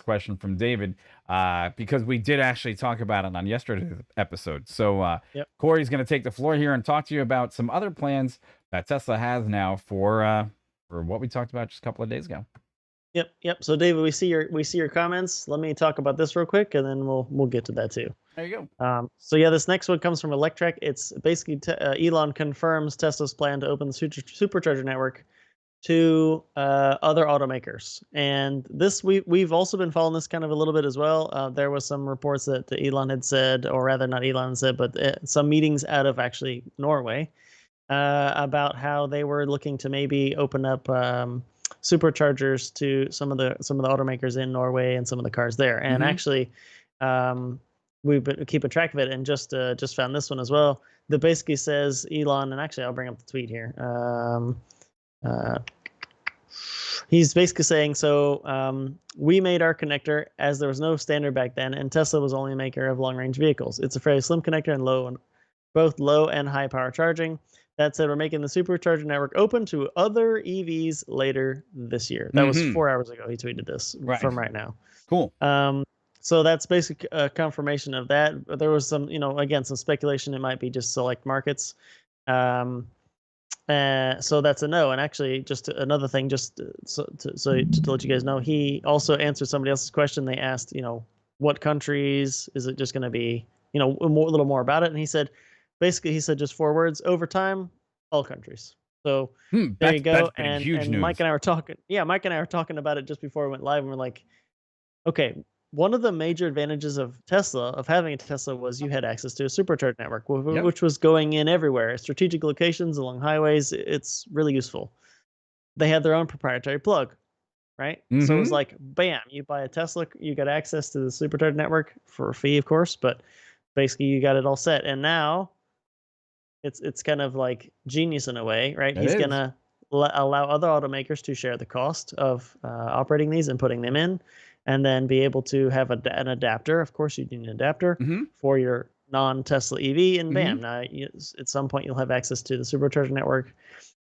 question from David, because we did actually talk about it on yesterday's episode. So Yep. Corey's going to take the floor here and talk to you about some other plans that Tesla has now for what we talked about just a couple of days ago. Yep. So David, we see your comments. Let me talk about this real quick, and then we'll get to that too. There you go. So yeah, this next one comes from Electrek. It's basically Elon confirms Tesla's plan to open the supercharger network to other automakers, and this we've also been following this kind of a little bit as well. There was some reports that Elon had said, or rather not Elon said, but some meetings out of actually Norway about how they were looking to maybe open up superchargers to some of the automakers in Norway and some of the cars there. And actually, we've been keeping track of it, and just found this one as well that basically says Elon, and actually I'll bring up the tweet here. He's basically saying, so we made our connector as there was no standard back then, and Tesla was only a maker of long-range vehicles. It's a fairly slim connector and both low and high power charging. That said, we're making the supercharger network open to other EVs later this year. That was 4 hours ago. He tweeted this from right now. Cool. So that's basically a confirmation of that. There was some, again, some speculation it might be just select markets. So that's a no. And actually, just another thing, just to let you guys know, he also answered somebody else's question. They asked, what countries is it just going to be, a little more about it. And he said, basically, just 4 words: over time, all countries. So there you go. And Mike and I were talking. Yeah, Mike and I were talking about it just before we went live, and we're like, okay, one of the major advantages of having a Tesla was you had access to a supercharge network, which was going in everywhere, strategic locations along highways. It's really useful. They had their own proprietary plug, right? So it was like, bam, you buy a Tesla, you got access to the supercharge network for a fee, of course, but basically you got it all set. And now it's kind of like genius in a way, right? He's going to allow other automakers to share the cost of operating these and putting them in, and then be able to have an adapter. Of course, you need an adapter for your non-Tesla EV, and bam, now at some point you'll have access to the supercharger network.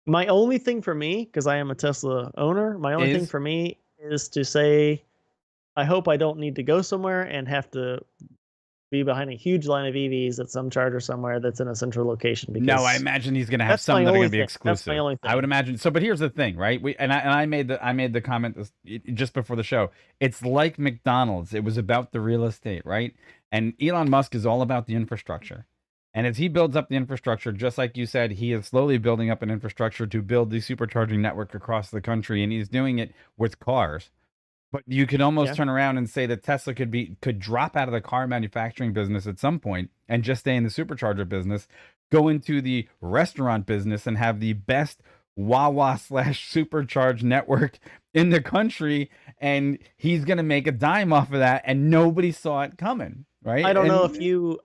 My only thing for me, because I am a Tesla owner, thing for me is to say, I hope I don't need to go somewhere and have to be behind a huge line of EVs at some charger somewhere that's in a central location. Because no, I imagine he's going to have some that are going to be exclusive. That's my only thing. I would imagine. So, but here's the thing, right? I made the comment just before the show. It's like McDonald's. It was about the real estate, right? And Elon Musk is all about the infrastructure. And as he builds up the infrastructure, just like you said, he is slowly building up an infrastructure to build the supercharging network across the country, and he's doing it with cars. But you could almost turn around and say that Tesla could drop out of the car manufacturing business at some point and just stay in the supercharger business, go into the restaurant business, and have the best Wawa/supercharge network in the country. And he's going to make a dime off of that, and nobody saw it coming, right? I don't know if you're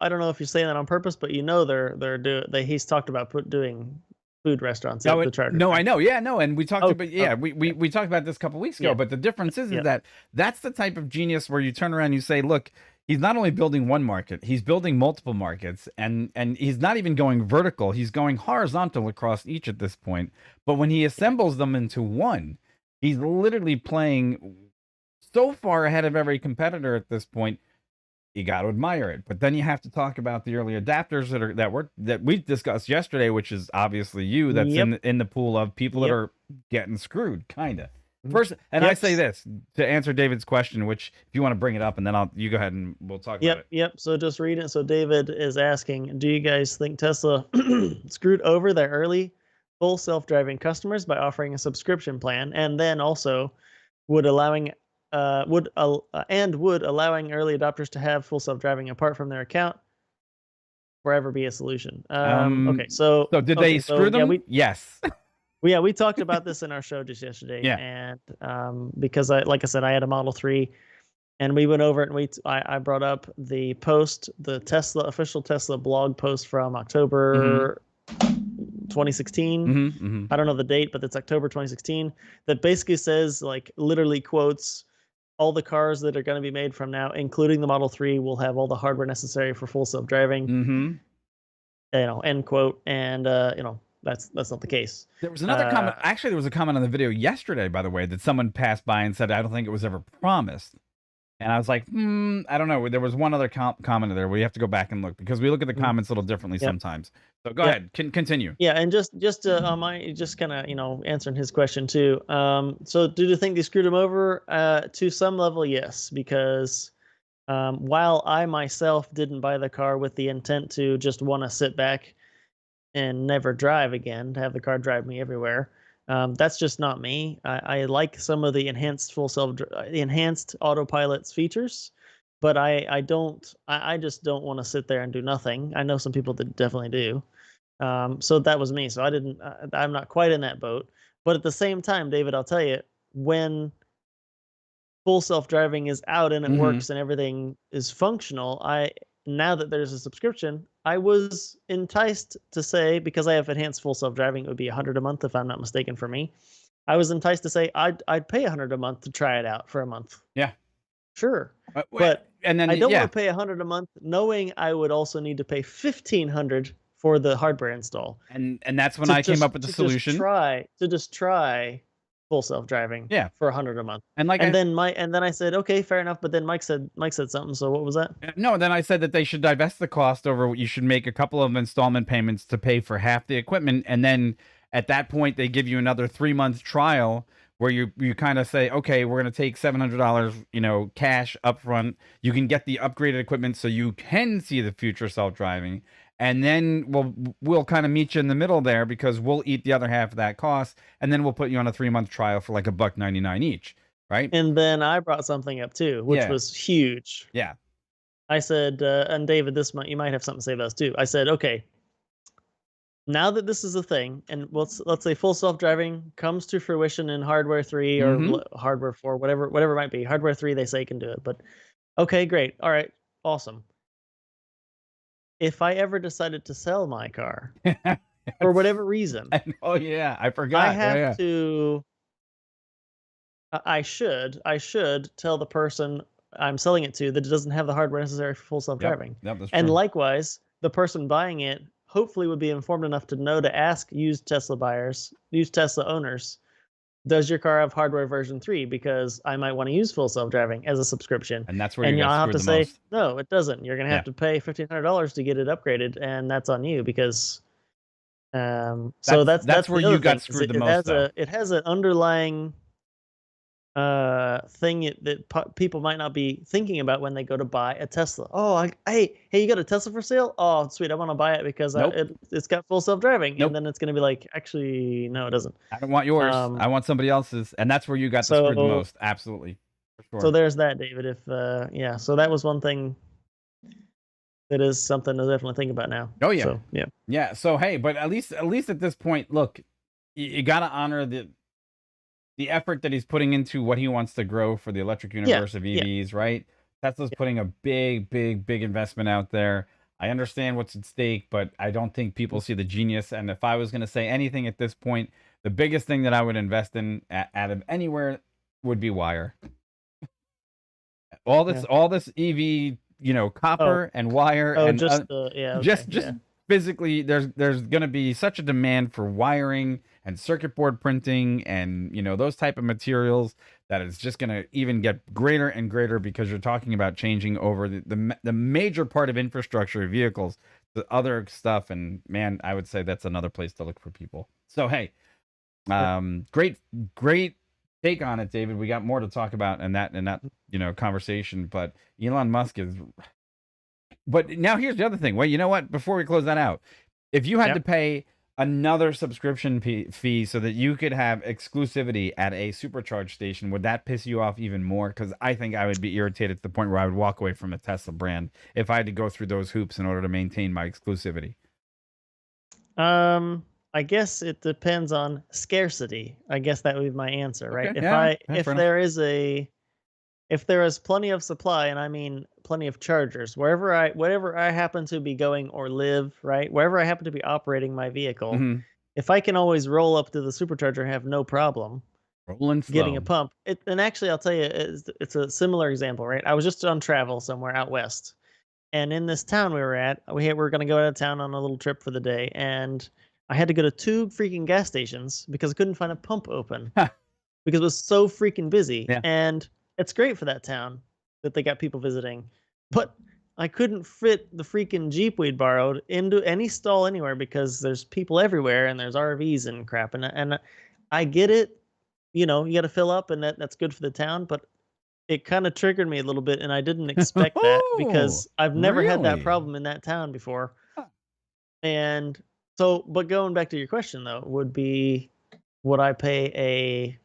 saying that on purpose, but he's talked about doing food restaurants at the charger. No, I know. Yeah, no. And we talked about, we talked about this a couple of weeks ago, but the difference is that that's the type of genius where you turn around and you say, look, he's not only building one market, he's building multiple markets, and he's not even going vertical. He's going horizontal across each at this point. But when he assembles them into one, he's literally playing so far ahead of every competitor at this point. You got to admire it. But then you have to talk about the early adapters that we discussed yesterday, which is obviously you. That's in the pool of people that are getting screwed, kind of. First, and I say this to answer David's question, which if you want to bring it up, and then you go ahead and we'll talk about it. Yep. So just read it. So David is asking, do you guys think Tesla screwed over their early full self-driving customers by offering a subscription plan, and then also would allowing early adopters to have full self-driving apart from their account forever be a solution? Okay, so did they screw them? Yes. We talked about this in our show just yesterday. And because like I said, I had a Model 3, and we went over it, and I brought up the official Tesla blog post from October 2016. I don't know the date, but it's October 2016, that basically says, like, literally quotes, all the cars that are going to be made from now, including the Model 3, will have all the hardware necessary for full self-driving. End quote. And that's not the case. There was another comment. Actually, there was a comment on the video yesterday, by the way, that someone passed by and said, I don't think it was ever promised. And I was like, I don't know. There was one other comment there. We have to go back and look because we look at the comments a little differently Yep. sometimes. So go Yep. ahead, continue. Yeah, and just just kind of answering his question too. So do you think they screwed him over? To some level, yes, because while I myself didn't buy the car with the intent to just want to sit back and never drive again, to have the car drive me everywhere. That's just not me. I like some of the enhanced enhanced autopilot's features, but I don't. I just don't want to sit there and do nothing. I know some people that definitely do. So that was me. So I didn't. I'm not quite in that boat. But at the same time, David, I'll tell you, when full self-driving is out and it works and everything is functional, now that there's a subscription, I was enticed to say, because I have enhanced full self-driving, it would be $100 a month if I'm not mistaken for me. I was enticed to say I'd pay $100 a month to try it out for a month. Yeah. Sure. But and then I don't want to pay $100 a month knowing I would also need to pay $1,500 for the hardware install. And that's when I came up with the solution. Just try full self-driving for $100 a month. And then I said, okay, fair enough. But then Mike said something. So what was that? No, then I said that they should divest the cost over what you should make a couple of installment payments to pay for half the equipment. And then at that point, they give you another 3-month trial where you kind of say, okay, we're going to take $700, cash upfront. You can get the upgraded equipment so you can see the future self-driving. And then we'll kind of meet you in the middle there because we'll eat the other half of that cost, and then we'll put you on a 3-month trial for like $1.99 each, right? And then I brought something up too, which was huge. Yeah. I said, and David, you might have something to say about this too. I said, okay, now that this is a thing, and let's say full self-driving comes to fruition in Hardware 3 or Hardware 4, whatever it might be. Hardware 3, they say can do it, but okay, great, all right, awesome. If I ever decided to sell my car for whatever reason, I forgot. I have to. I should tell the person I'm selling it to that it doesn't have the hardware necessary for full self-driving. Yep, that's and true. likewise, the person buying it hopefully would be informed enough to know to ask used Tesla owners, does your car have hardware version 3? Because I might want to use full self-driving as a subscription. And that's where you have to say, no, it doesn't. You're going to have to pay $1,500 to get it upgraded, and that's on you because. So that's where you got screwed the most. It has an underlying thing that people might not be thinking about when they go to buy a Tesla. Oh, hey, you got a Tesla for sale? Oh, sweet, I want to buy it because it's got full self-driving. And then it's going to be like, actually, no, it doesn't. I don't want yours. I want somebody else's. And that's where you got screwed the most. Absolutely. For sure. So there's that, David. So that was one thing that is something to definitely think about now. Oh, yeah. So, yeah. Yeah. So, hey, but at least at this point, look, you got to honor the effort that he's putting into what he wants to grow for the electric universe of EVs, right? Tesla's putting a big investment out there. I understand what's at stake, but I don't think people see the genius. And if I was going to say anything at this point, the biggest thing that I would invest in out of anywhere would be wire. All this EV, copper and wire and just physically, there's going to be such a demand for wiring and circuit board printing and those type of materials that it's just going to even get greater and greater because you're talking about changing over the major part of infrastructure of vehicles to other stuff. And man, I would say that's another place to look for people. So hey, great take on it, David. We got more to talk about in that conversation, but Elon Musk is. But now here's the other thing. Well, you know what? Before we close that out, if you had to pay another subscription fee so that you could have exclusivity at a supercharge station, would that piss you off even more? Because I think I would be irritated to the point where I would walk away from a Tesla brand if I had to go through those hoops in order to maintain my exclusivity. I guess it depends on scarcity. I guess that would be my answer, right? Okay, If there is plenty of supply, and I mean plenty of chargers, wherever I happen to be going or live, right? Wherever I happen to be operating my vehicle, if I can always roll up to the supercharger and have no problem getting a pump. And actually, I'll tell you, it's a similar example, right? I was just on travel somewhere out west, and in this town we were at, we were going to go out of town on a little trip for the day, and I had to go to 2 freaking gas stations because I couldn't find a pump open because it was so freaking busy. And it's great for that town. that they got people visiting, but I couldn't fit the freaking Jeep we'd borrowed into any stall anywhere because there's people everywhere and there's RVs and crap. And I get it, you know, you got to fill up, and that's good for the town, but it kind of triggered me a little bit, and I didn't expect that because I've never had that Really? problem in that town before. Huh. And so, but going back to your question though, would I pay a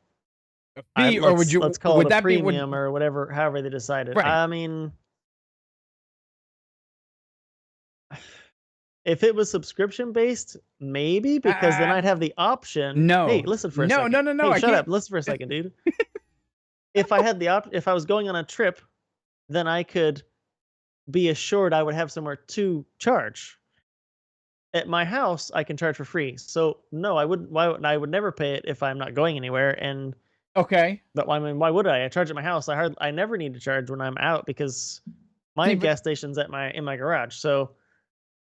Fee, or let's call would it a that be premium or whatever, however they decided. right? I mean, if it was subscription based, maybe, because then I'd have the option. No. Hey, listen for a second. No. Hey, I shut can't. up. Listen for a second, dude. If I had if I was going on a trip, then I could be assured I would have somewhere to charge. At my house, I can charge for free. So no, I wouldn't. I would never pay it if I'm not going anywhere. And Okay. but I mean, why would I? I charge at my house. I never need to charge when I'm out because my See, but gas station's in my garage. So,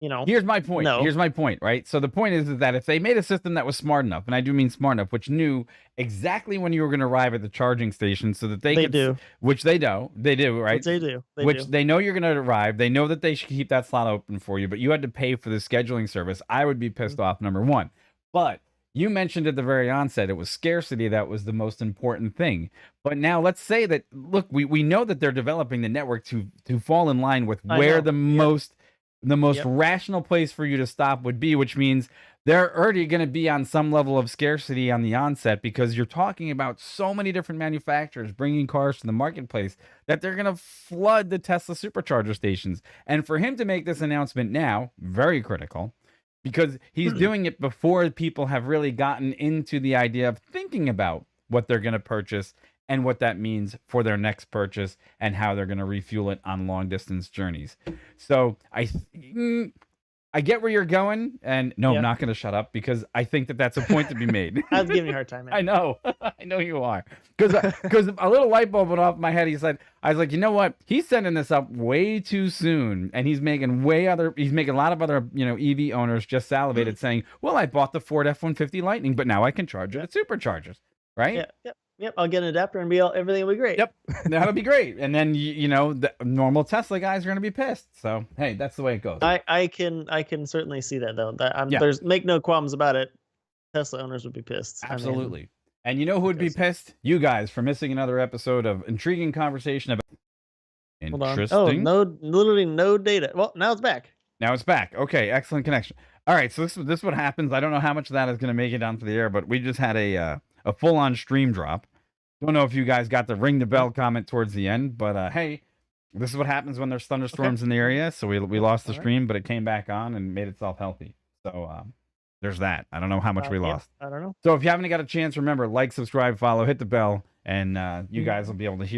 you know, here's my point. no. Here's my point, right? So the point is that if they made a system that was smart enough, and I do mean smart enough, which knew exactly when you were going to arrive at the charging station, so that they could, do, which they do, right? which they do, They know you're going to arrive. They know that they should keep that slot open for you, but you had to pay for the scheduling service. I would be pissed off, number one. But you mentioned at the very onset, it was scarcity that was the most important thing. But now let's say that, look, we know that they're developing the network to fall in line with where the most rational place for you to stop would be, which means they're already going to be on some level of scarcity on the onset, because you're talking about so many different manufacturers bringing cars to the marketplace that they're going to flood the Tesla supercharger stations. And for him to make this announcement now, very critical, because he's doing it before people have really gotten into the idea of thinking about what they're going to purchase and what that means for their next purchase and how they're going to refuel it on long distance journeys. So I get where you're going, and no, I'm not going to shut up, because I think that that's a point to be made. I was giving you a hard time, man. I know. I know you are. Because a little light bulb went off my head. I was like, you know what? He's sending this up way too soon, and he's making a lot of other, EV owners just salivated saying, well, I bought the Ford F-150 Lightning, but now I can charge it at Superchargers, right? Yep. I'll get an adapter and everything will be great. Yep, that'll be great. And then the normal Tesla guys are going to be pissed. So hey, that's the way it goes. I can certainly see that though. There's make no qualms about it. Tesla owners would be pissed. Absolutely. I mean, and you know who would be pissed? You guys, for missing another episode of intriguing conversation about. Interesting. Oh, literally no data. Well, now it's back. Now it's back. Okay, excellent connection. All right, so this is what happens. I don't know how much of that is going to make it onto the air, but we just had a full-on stream drop. Don't know if you guys got the ring the bell comment towards the end, but hey, this is what happens when there's thunderstorms in the area. So we lost the stream, but it came back on and made itself healthy. So there's that. I don't know how much we lost. I don't know. So if you haven't got a chance, remember, like, subscribe, follow, hit the bell, and you guys will be able to hear